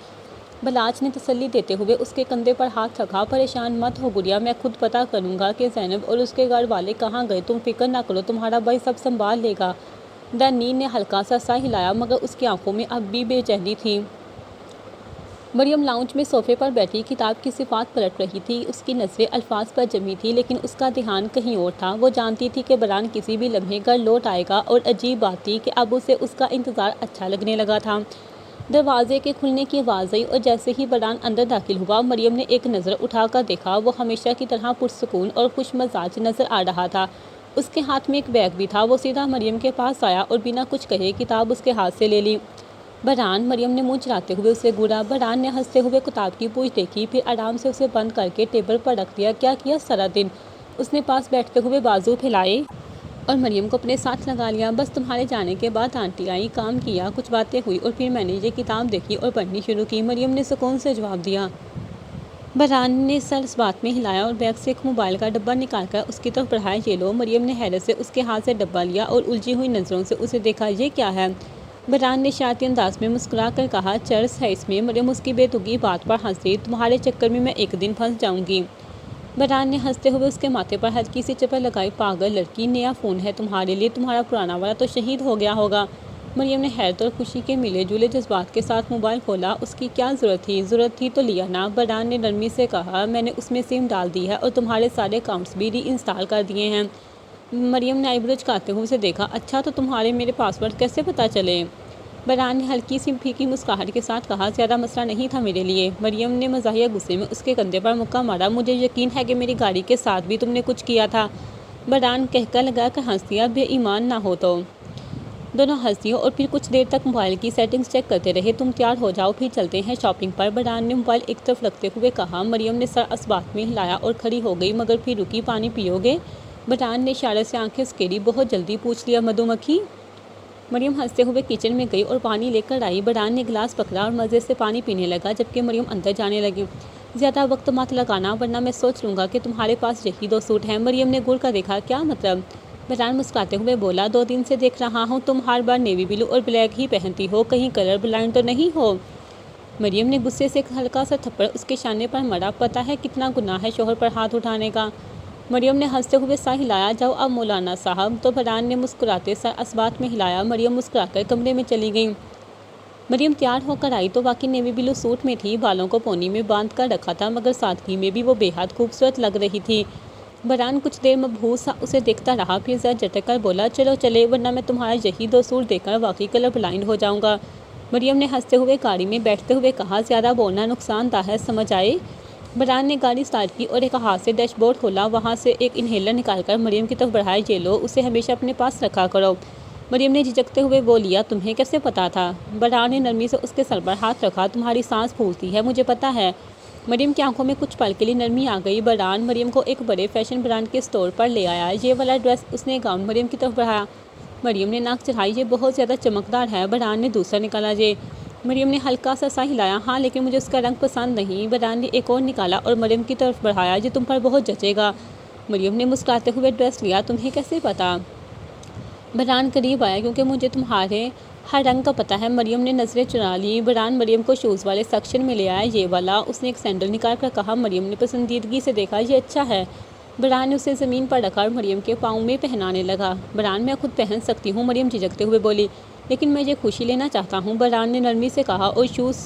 Speaker 1: بلاش نے تسلی دیتے ہوئے اس کے کندھے پر ہاتھ رکھا، پریشان مت ہو گڑیا، میں خود پتہ کروں گا کہ زینب اور اس کے گھر والے کہاں گئے، تم فکر نہ کرو، تمہارا بھائی سب سنبھال لے گا۔ دنین نے ہلکا سا سا ہلایا مگر اس کی آنکھوں میں اب بھی بے چینی تھی۔ مریم لاؤنج میں صوفے پر بیٹھی کتاب کی صفحات پلٹ رہی تھی، اس کی نظریں الفاظ پر جمی تھیں لیکن اس کا دھیان کہیں اور تھا۔ وہ جانتی تھی کہ برہان کسی بھی لمحے گھر لوٹ آئے گا اور عجیب بات تھی کہ اب اسے اس کا انتظار اچھا لگنے لگا تھا۔ دروازے کے کھلنے کی آواز آئی اور جیسے ہی برہان اندر داخل ہوا مریم نے ایک نظر اٹھا کر دیکھا، وہ ہمیشہ کی طرح پرسکون اور خوش مزاج نظر آ رہا تھا۔ اس کے ہاتھ میں ایک بیگ بھی تھا۔ وہ سیدھا مریم کے پاس آیا اور بنا کچھ کہے کتاب اس کے ہاتھ سے لے لی۔ برہان، مریم نے منہ چڑھاتے ہوئے اسے گھورا۔ برہان نے ہنستے ہوئے کتاب کی پوچھ دیکھی، پھر آرام سے اسے بند کر کے ٹیبل پر رکھ دیا۔ کیا کیا سارا دن؟ اس نے پاس بیٹھتے ہوئے بازو پھیلائے اور مریم کو اپنے ساتھ لگا لیا۔ بس تمہارے جانے کے بعد آنٹی آئی، کام کیا، کچھ باتیں ہوئی اور پھر میں نے یہ کتاب دیکھی اور پڑھنی شروع کی، مریم نے سکون سے جواب دیا۔ برہان نے سر اس بات میں ہلایا اور بیگ سے ایک موبائل کا ڈبہ نکال کر اس کی طرف بڑھایا، یہ لو۔ مریم نے حیرت سے اس کے ہاتھ سے ڈبہ لیا اور الجھی ہوئی نظروں سے اسے دیکھا، یہ کیا ہے؟ برہان نے شرارتی انداز میں مسکرا کر کہا، چرس ہے اس میں۔ مریم اس کی بے تکی بات پر ہنس دی، تمہارے چکر میں میں ایک دن پھنس جاؤں گی۔ برہان نے ہنستے ہوئے اس کے ماتھے پر ہلکی سی چپت لگائی، پاگل لڑکی، نیا فون ہے تمہارے لیے، تمہارا پرانا والا تو شہید ہو گیا ہوگا۔ مریم نے حیرت اور خوشی کے ملے جلے جذبات کے ساتھ موبائل کھولا، اس کی کیا ضرورت تھی؟ ضرورت تھی تو لیا نا، برہان نے نرمی سے کہا، میں نے اس میں سم ڈال دی ہے اور تمہارے سارے اکاؤنٹس بھی ری انسٹال کر دیے ہیں۔ مریم نے آئی برو جھکاتے ہوئے اسے دیکھا، اچھا تو تمہارے میرے پاسورڈ کیسے پتہ چلے؟ برہان نے ہلکی سی پھیکی مسکراہٹ کے ساتھ کہا، زیادہ مسئلہ نہیں تھا میرے لیے۔ مریم نے مزاحیہ غصے میں اس کے کندھے پر مکہ مارا، مجھے یقین ہے کہ میری گاڑی کے ساتھ بھی تم نے کچھ کیا تھا۔ برہان کہکہ لگا کر ہنس دیا، بے ایمان نہ ہو تو۔ دونوں ہنس دیے اور پھر کچھ دیر تک موبائل کی سیٹنگز چیک کرتے رہے۔ تم تیار ہو جاؤ، پھر چلتے ہیں شاپنگ پر، برہان نے موبائل ایک طرف رکھتے ہوئے کہا۔ مریم نے سر اس بات میں ہلایا اور کھڑی ہو گئی مگر پھر رکی، پانی پیو گے؟ برہان نے اشارے سے آنکھیں سکیڑی، بہت جلدی پوچھ لیا، مدھو مکھی؟ مریم ہنستے ہوئے کچن میں گئی اور پانی لے کر آئی۔ برہان نے گلاس پکڑا اور مزے سے پانی پینے لگا جبکہ مریم اندر جانے لگی، زیادہ وقت مت لگانا ورنہ میں سوچ لوں گا کہ تمہارے پاس یہی 2 سوٹ ہیں۔ مریم نے گھور کر دیکھا، کیا مطلب؟ برہان مسکراتے ہوئے بولا، 2 دن سے دیکھ رہا ہوں تم ہر بار نیوی بلو اور بلیک ہی پہنتی ہو، کہیں کلر بلائنڈ تو نہیں ہو؟ مریم نے غصے سے ایک ہلکا سا تھپڑ اس کے شانے پر مارا، پتہ ہے کتنا گناہ ہے شوہر پر ہاتھ اٹھانے کا؟ مریم نے ہنستے ہوئے سر ہلایا، جاؤ اب مولانا صاحب۔ تو برہان نے مسکراتے سر اس بات میں ہلایا۔ مریم مسکرا کر کمرے میں چلی گئی۔ مریم تیار ہو کر آئی تو واقعی نیوی بلو سوٹ میں تھی، بالوں کو پونی میں باندھ کر رکھا تھا مگر سادگی میں بھی وہ بے حد خوبصورت لگ رہی تھی۔ برہان کچھ دیر مبہوت سا اسے دیکھتا رہا، پھر ذرا جھٹک کر بولا، چلو چلے ورنہ میں تمہارا یہی 2 سوٹ دیکھ کر واقعی کلر بلائنڈ ہو جاؤں گا۔ مریم نے ہنستے ہوئے گاڑی میں بیٹھتے ہوئے کہا، زیادہ بولنا نقصان دہ ہے، سمجھ آئے؟ بران نے گاڑی سٹارٹ کی اور ایک ہاتھ سے ڈیش بورڈ کھولا، وہاں سے ایک انہیلر نکال کر مریم کی طرف بڑھایا۔ یہ لو، اسے ہمیشہ اپنے پاس رکھا کرو۔ مریم نے جھجکتے ہوئے وہ لیا۔ تمہیں کیسے پتا تھا؟ بران نے نرمی سے اس کے سر پر ہاتھ رکھا۔ تمہاری سانس پھولتی ہے، مجھے پتا ہے۔ مریم کی آنکھوں میں کچھ پل کے لیے نرمی آ گئی۔ بران مریم کو ایک بڑے فیشن برانڈ کے اسٹور پر لے آیا۔ یہ والا ڈریس، اس نے گاؤن مریم کی طرف بڑھایا۔ مریم نے ناک چڑھائی۔ یہ بہت زیادہ چمکدار ہے۔ بران نے دوسرا نکالا۔ یہ مریم نے ہلکا سا سر ہلایا۔ ہاں، لیکن مجھے اس کا رنگ پسند نہیں۔ بران نے ایک اور نکالا اور مریم کی طرف بڑھایا۔ یہ تم پر بہت جچے گا۔ مریم نے مسکراتے ہوئے ڈریس لیا۔ تمہیں کیسے پتا؟ بران قریب آیا۔ کیونکہ مجھے تمہارے ہر رنگ کا پتہ ہے۔ مریم نے نظریں چرا لیں۔ بران مریم کو شوز والے سیکشن میں لے آیا۔ یہ والا، اس نے ایک سینڈل نکال کر کہا۔ مریم نے پسندیدگی سے دیکھا۔ یہ اچھا ہے۔ بران نے اسے زمین پر رکھا اور مریم کے پاؤں میں پہنانے لگا۔ بران، میں خود پہن سکتی ہوں، مریم جھجکتے ہوئے بولی۔ لیکن میں یہ خوشی لینا چاہتا ہوں، بران نے نرمی سے کہا اور شوز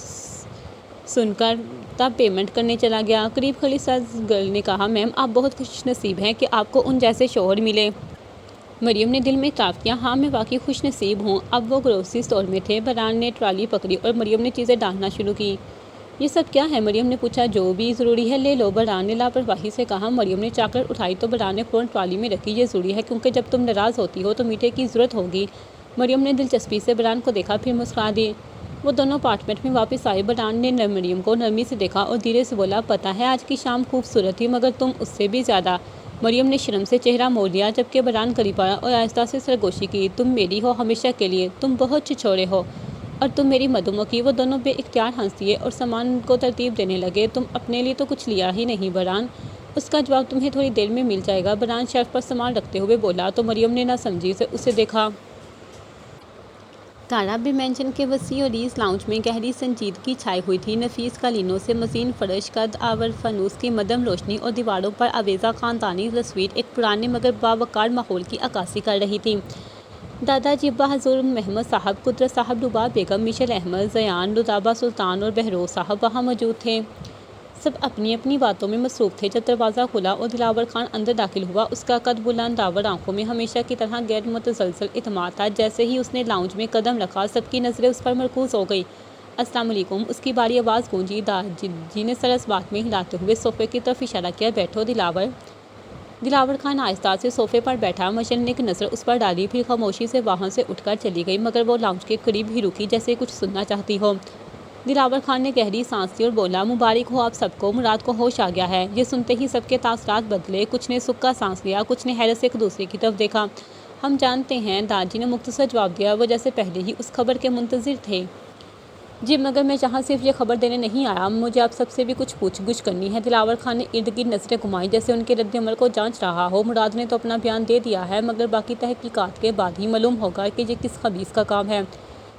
Speaker 1: سن کر تب پیمنٹ کرنے چلا گیا۔ قریب کھڑی سیلز گرل نے کہا، میم آپ بہت خوش نصیب ہیں کہ آپ کو ان جیسے شوہر ملے۔ مریم نے دل میں اعتراف کیا، ہاں میں واقعی خوش نصیب ہوں۔ اب وہ گروسری اسٹور میں تھے۔ بران نے ٹرالی پکڑی اور مریم نے چیزیں ڈالنا شروع کی۔ یہ سب کیا ہے؟ مریم نے پوچھا۔ جو بھی ضروری ہے لے لو، بران نے لاپرواہی سے کہا۔ مریم نے چاکلیٹ اٹھائی تو بران نے فوراً ٹرالی میں رکھی۔ یہ ضروری ہے کیونکہ جب تم ناراض ہوتی ہو تو میٹھے کی ضرورت ہوگی۔ مریم نے دلچسپی سے بران کو دیکھا، پھر مسکرا دی۔ وہ دونوں اپارٹمنٹ میں واپس آئے۔ بران نے مریم کو نرمی سے دیکھا اور دھیرے سے بولا، پتہ ہے آج کی شام خوبصورت تھی، مگر تم اس سے بھی زیادہ۔ مریم نے شرم سے چہرہ موڑ لیا، جبکہ بران قریب آیا اور آہستہ سے سرگوشی کی۔ تم میری ہو ہمیشہ کے لیے، تم بہت چھچھوڑے ہو، اور تم میری مدھو کی۔ وہ دونوں بے اختیار ہنس دیے اور سامان کو ترتیب دینے لگے۔ تم اپنے لیے تو کچھ لیا ہی نہیں بران، اس کا جواب تمہیں تھوڑی دیر میں مل جائے گا، بران شیلف پر سامان رکھتے ہوئے بولا تو مریم نے نہ سمجھی سے اسے دیکھا۔ تارا بے مینشن کے وسیع اور ریز لاؤنج میں گہری سنجیدگی چھائی ہوئی تھی۔ نفیس قالینوں سے مزین فرش، قد آور فانوس کی مدھم روشنی اور دیواروں پر آویزہ خاندانی تصویر ایک پرانے مگر باوقار ماحول کی عکاسی کر رہی تھی۔ دادا جبا حضور محمد صاحب، قدرت صاحب، ڈوبا بیگم، میشل احمد، زیان، رتابہ سلطان اور بہروز صاحب وہاں موجود تھے۔ سب اپنی اپنی باتوں میں مصروف تھے۔ جب دروازہ کھلا اور دلاور خان اندر داخل ہوا، اس کا قد بلند آور، آنکھوں میں ہمیشہ کی طرح غیر متزلزل اعتماد تھا۔ جیسے ہی اس نے لاؤنج میں قدم رکھا، سب کی نظریں اس پر مرکوز ہو گئی۔ السلام علیکم، اس کی بھاری آواز گونجی۔ دادا جی نے سر اس بات میں ہلاتے ہوئے صوفے کی طرف اشارہ کیا۔ بیٹھو دلاور۔ دلاور خان آہستہ سے صوفے پر بیٹھا، مشنک نظر اس پر ڈالی، پھر خاموشی سے وہاں سے اٹھ کر چلی گئی، مگر وہ لاؤنج کے قریب ہی رکی، جیسے کچھ سننا چاہتی ہو۔ دلاور خان نے گہری سانس لی اور بولا، مبارک ہو آپ سب کو، مراد کو ہوش آ گیا ہے۔ یہ سنتے ہی سب کے تاثرات بدلے، کچھ نے سکا سانس لیا، کچھ نے حیرت سے ایک دوسرے کی طرف دیکھا۔ ہم جانتے ہیں، دادا جی نے مختصر جواب دیا، وہ جیسے پہلے ہی اس خبر کے منتظر تھے۔ جی مگر میں یہاں صرف یہ خبر دینے نہیں آیا، مجھے آپ سب سے بھی کچھ پوچھ گچھ کرنی ہے۔ دلاور خان نے ارد گرد نظریں گھمائیں، جیسے ان کے رد عمل کو جانچ رہا ہو۔ مراد نے تو اپنا بیان دے دیا ہے، مگر باقی تحقیقات کے بعد ہی معلوم ہوگا کہ یہ کس خبیث کا کام ہے۔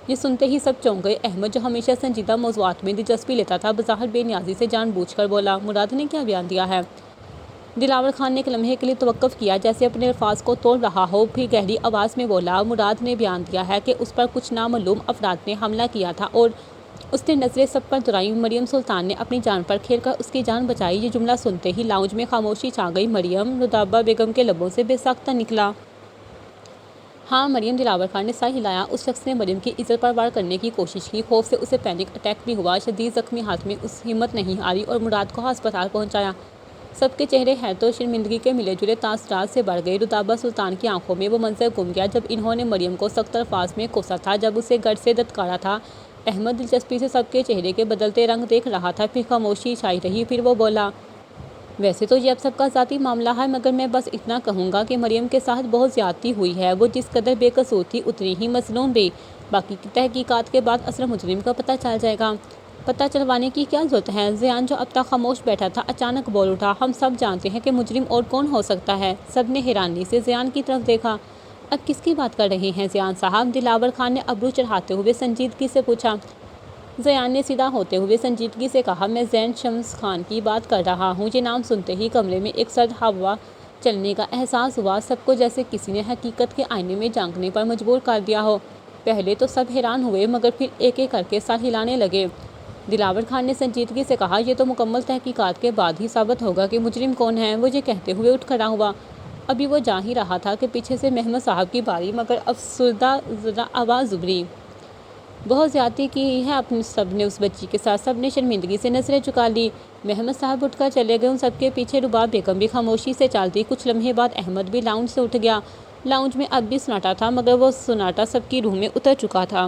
Speaker 1: یہ سنتے ہی سب چونک گئے۔ احمد، جو ہمیشہ سنجیدہ موضوعات میں دلچسپی لیتا تھا، بظاہر بے نیازی سے جان بوجھ کر بولا، مراد نے کیا بیان دیا ہے؟ دلاور خان نے ایک لمحے کے لیے توقف کیا، جیسے اپنے الفاظ کو توڑ رہا ہو، پھر گہری آواز میں بولا، مراد نے بیان دیا ہے کہ اس پر کچھ نامعلوم افراد نے حملہ کیا تھا اور اس نے نظریں سب پر دورائیں۔ مریم سلطان نے اپنی جان پر کھیل کر اس کی جان بچائی۔ یہ جملہ سنتے ہی لاؤنج میں خاموشی چھا گئی۔ مریم، رتابہ بیگم کے لبوں سے بے ساختہ نکلا۔ ہاں مریم، دلاور خان نے سر ہلایا۔ اس شخص نے مریم کی عزت پر وار کرنے کی کوشش کی، خوف سے اسے پینک اٹیک بھی ہوا، شدید زخمی ہاتھ میں اس ہمت نہیں ہاری اور مراد کو ہسپتال پہنچایا۔ سب کے چہرے حیرت اور شرمندگی کے ملے جلے تاثرات سے بھر گئے۔ رتابہ سلطان کی آنکھوں میں وہ منظر گم گیا جب انہوں نے مریم کو سخت الفاظ میں کوسا تھا، جب اسے گڑھ سے دھتکارا تھا۔ احمد دلچسپی سے سب کے چہرے کے بدلتے رنگ دیکھ رہا تھا، پھر خاموشی چھائی رہی، پھر وہ بولا، ویسے تو یہ اب سب کا ذاتی معاملہ ہے، مگر میں بس اتنا کہوں گا کہ مریم کے ساتھ بہت زیادتی ہوئی ہے۔ وہ جس قدر بے قصور تھی اتنی ہی مظلوم بھی۔ باقی کی تحقیقات کے بعد اصل مجرم کا پتہ چل جائے گا۔ پتہ چلوانے کی کیا ضرورت ہے؟ زیان، جو اب تک خاموش بیٹھا تھا، اچانک بول اٹھا، ہم سب جانتے ہیں کہ مجرم اور کون ہو سکتا ہے۔ سب نے حیرانی سے زیان کی طرف دیکھا۔ اب کس کی بات کر رہے ہیں زیان صاحب؟ دلاور خان نے ابرو چڑھاتے ہوئے سنجیدگی سے پوچھا۔ زیان نے سیدھا ہوتے ہوئے سنجیدگی سے کہا، میں زین شمس خان کی بات کر رہا ہوں۔ یہ نام سنتے ہی کمرے میں ایک سرد ہوا چلنے کا احساس ہوا، سب کو جیسے کسی نے حقیقت کے آئینے میں جھانکنے پر مجبور کر دیا ہو۔ پہلے تو سب حیران ہوئے، مگر پھر ایک ایک کر کے سر ہلانے لگے۔ دلاور خان نے سنجیدگی سے کہا، یہ تو مکمل تحقیقات کے بعد ہی ثابت ہوگا کہ مجرم کون ہے۔ وہ یہ کہتے ہوئے اٹھ کھڑا ہوا۔ ابھی وہ جا ہی رہا تھا کہ پیچھے سے محمد صاحب کی بھاری مگر افسردہ آواز ابھری۔ بہت زیادتی کی ہے اپنے سب نے اس بچی کے ساتھ، سب نے شرمندگی سے نظریں چکا لی۔ محمد صاحب اٹھ کر چلے گئے، ان سب کے پیچھے رباب بیگم بھی خاموشی سے چلتی۔ کچھ لمحے بعد احمد بھی لاؤنج سے اٹھ گیا۔ لاؤنج میں اب بھی سناٹا تھا، مگر وہ سناٹا سب کی روح میں اتر چکا تھا۔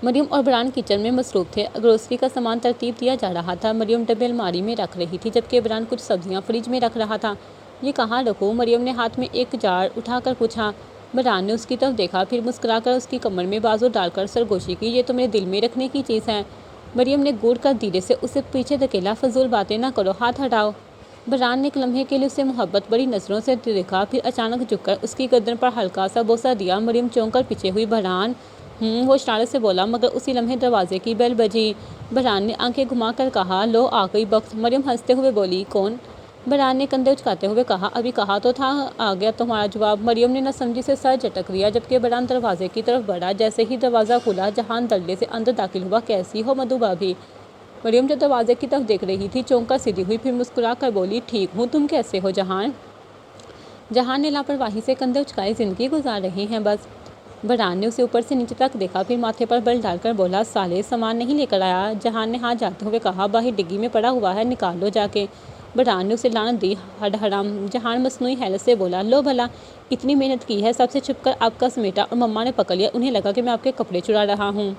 Speaker 1: مریم اور برہان کچن میں مصروف تھے، گروسری کا سامان ترتیب دیا جا رہا تھا۔ مریم ڈبے الماری میں رکھ رہی تھی، جبکہ برہان کچھ سبزیاں فریج میں رکھ رہا تھا۔ یہ کہاں رکھوں؟ مریم نے ہاتھ میں ایک جار اٹھا کر پوچھا۔ برہان نے اس کی طرف دیکھا، پھر مسکرا کر اس کی کمر میں بازو ڈال کر سرگوشی کی۔ یہ تو میرے دل میں رکھنے کی چیز ہے۔ مریم نے گھور کر دھیرے سے اسے پیچھے دھکیلا۔ فضول باتیں نہ کرو، ہاتھ ہٹاؤ۔ برہان نے ایک لمحے کے لیے اسے محبت بڑی نظروں سے دیکھا، پھر اچانک جھک کر اس کی گردن پر ہلکا سا بوسہ دیا۔ مریم چونک کر پیچھے ہوئی۔ برہان وہ اشارے سے بولا، مگر اسی لمحے دروازے کی بیل بجی۔ برہان نے آنکھیں گھما کر کہا، لو آ گئی بخت۔ مریم ہنستے ہوئے بولی، کون؟ برہان نے کندھے اچکاتے ہوئے کہا، ابھی کہا تو تھا، آ گیا تمہارا جواب۔ مریم نے نہ سمجھی سے سر جھٹک دیا، جبکہ برہان دروازے کی طرف بڑھا۔ جیسے ہی دروازہ کھلا، جہان دلدے سے اندر داخل ہوا۔ کیسی ہو مدھو بھابھی؟ مریم جو دروازے کی طرف دیکھ رہی تھی، چونک کر سیدھی ہوئی، پھر مسکرا کر بولی، ٹھیک ہوں، تم کیسے ہو جہان؟ جہان نے لاپرواہی سے کندھے اچکائے، زندگی گزار رہے ہیں بس۔ برہان نے اسے اوپر سے نیچے تک دیکھا، پھر ماتھے پر بل ڈال کر بولا، سالے سامان نہیں لے کر آیا؟ جہان نے ہاتھ جھاڑتے ہوئے کہا، باہر ڈگی میں پڑا ہوا ہے، نکال لو جا کے۔ برہان نے اسے لعنت دی، ہڈ حرام۔ جہان مصنوعی حیرت سے بولا، لو بھلا، اتنی محنت کی ہے، سب سے چھپ کر آپ کا سمیٹا اور مما نے پکڑ لیا، انہیں لگا کہ میں آپ کے کپڑے چرا رہا ہوں۔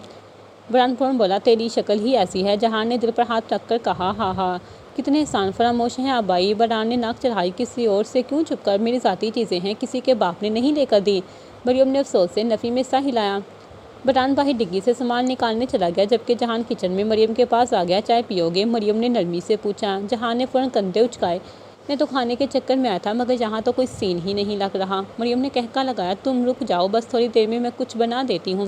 Speaker 1: برہان فوراً بولا، تیری شکل ہی ایسی ہے۔ جہان نے دل پر ہاتھ رکھ کر کہا، ہاں ہاں، کتنے احسان فراموش ہیں آپ بھائی۔ برہان نے ناک چڑھائی، کسی اور سے کیوں چھپ کر؟ میری ذاتی چیزیں ہیں، کسی کے باپ نے نہیں لے کر دی۔ مریم نے افسوس سے نفی میں سر ہلایا۔ برہان باہر ڈگی سے سامان نکالنے چلا گیا، جبکہ جہان کچن میں مریم کے پاس آ گیا۔ چائے پیو گے؟ مریم نے نرمی سے پوچھا۔ جہان نے فوراً کندھے اچکائے، میں تو کھانے کے چکر میں آیا تھا، مگر یہاں تو کوئی سین ہی نہیں لگ رہا۔ مریم نے کہکا لگایا، تم رک جاؤ، بس تھوڑی دیر میں کچھ بنا دیتی ہوں۔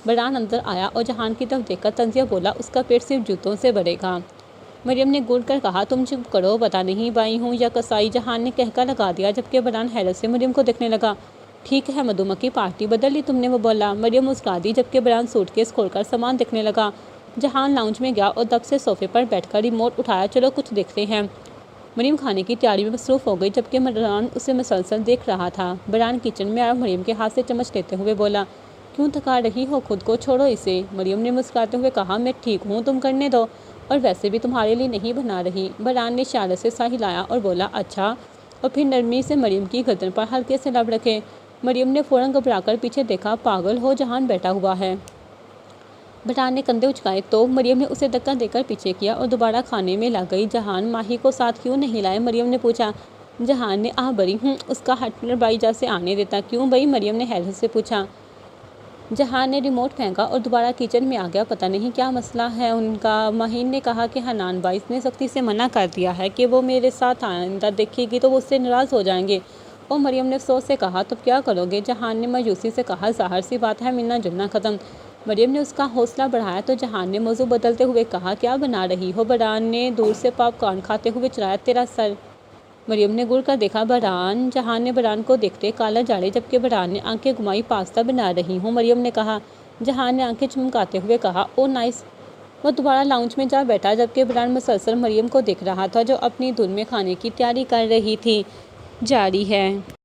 Speaker 1: برہان اندر آیا اور جہان کی طرف دیکھ کر طنزیہ بولا، اس کا پیٹ صرف جوتوں سے بھرے گا۔ مریم نے گھور کر کہا، تم چپ کرو، پتہ نہیں بائی ہوں یا کسائی۔ جہان نے کہکا لگا دیا، جبکہ برہان حیرت سے مریم کو دیکھنے لگا۔ ٹھیک ہے مدھو مکھی، پارٹی بدل لی تم نے، وہ بولا۔ مریم مسکرا دی، جبکہ برہان سوٹ کیس کھول کر سامان دیکھنے لگا۔ جہان لاؤنج میں گیا اور دب سے صوفے پر بیٹھ کر ریموٹ اٹھایا، چلو کچھ دیکھتے ہیں۔ مریم کھانے کی تیاری میں مصروف ہو گئی، جبکہ برہان اسے مسلسل دیکھ رہا تھا۔ برہان کچن میں آیا اور مریم کے ہاتھ سے چمچ لیتے ہوئے بولا، کیوں تھکا رہی ہو خود کو، چھوڑو اسے۔ مریم نے مسکراتے ہوئے کہا، میں ٹھیک ہوں، تم کرنے دو، اور ویسے بھی تمہارے لیے نہیں بنا رہی۔ برہان نے اشارے سے سر ہلایا اور بولا، اچھا، اور پھر نرمی سے مریم کی گردن پر ہلکے سے لب رکھے۔ مریم نے فوراً گھبرا کر پیچھے دیکھا، پاگل ہو، جہان بیٹھا ہوا ہے۔ برہان نے کندھے اچکائے تو مریم نے اسے دھکا دے کر پیچھے کیا اور دوبارہ کھانے میں لگ گئی۔ جہان ماہی کو ساتھ کیوں نہیں لائے؟ مریم نے پوچھا۔ جہان نے آہ بھری، اس کا ہٹلر بھائی جیسے آنے دیتا۔ کیوں بھئی؟ مریم نے حیرت سے پوچھا۔ جہان نے ریموٹ پھینکا اور دوبارہ کچن میں آ گیا، پتہ نہیں کیا مسئلہ ہے ان کا۔ ماہین نے کہا کہ حنان بھائی نے سختی سے منع کر دیا ہے کہ وہ میرے ساتھ آئندہ دیکھے گی تو وہ اس سے ناراض ہو جائیں گے۔ اور مریم نے افسوس سے کہا، تو کیا کرو گے؟ جہان نے مایوسی سے کہا، ظاہر سی بات ہے، ملنا جلنا ختم۔ مریم نے اس کا حوصلہ بڑھایا تو جہان نے موضوع بدلتے ہوئے کہا، کیا بنا رہی ہو؟ برہان نے دور سے پاپ کارن کھاتے ہوئے چلایا، تیرا سر۔ مریم نے گھور کر دیکھا، برہان۔ جہان نے برہان کو دیکھتے کالر جاڑے، جبکہ برہان نے آنکھیں گھمائی، پاستا بنا رہی ہوں، مریم نے کہا۔ جہان نے آنکھیں چمکاتے ہوئے کہا، او نائس۔ وہ دوبارہ لاؤنج میں جا بیٹھا، جبکہ برہان مسلسل مریم کو دیکھ رہا تھا، جو اپنی دھن میں کھانے کی تیاری کر رہی تھی۔ جاری ہے۔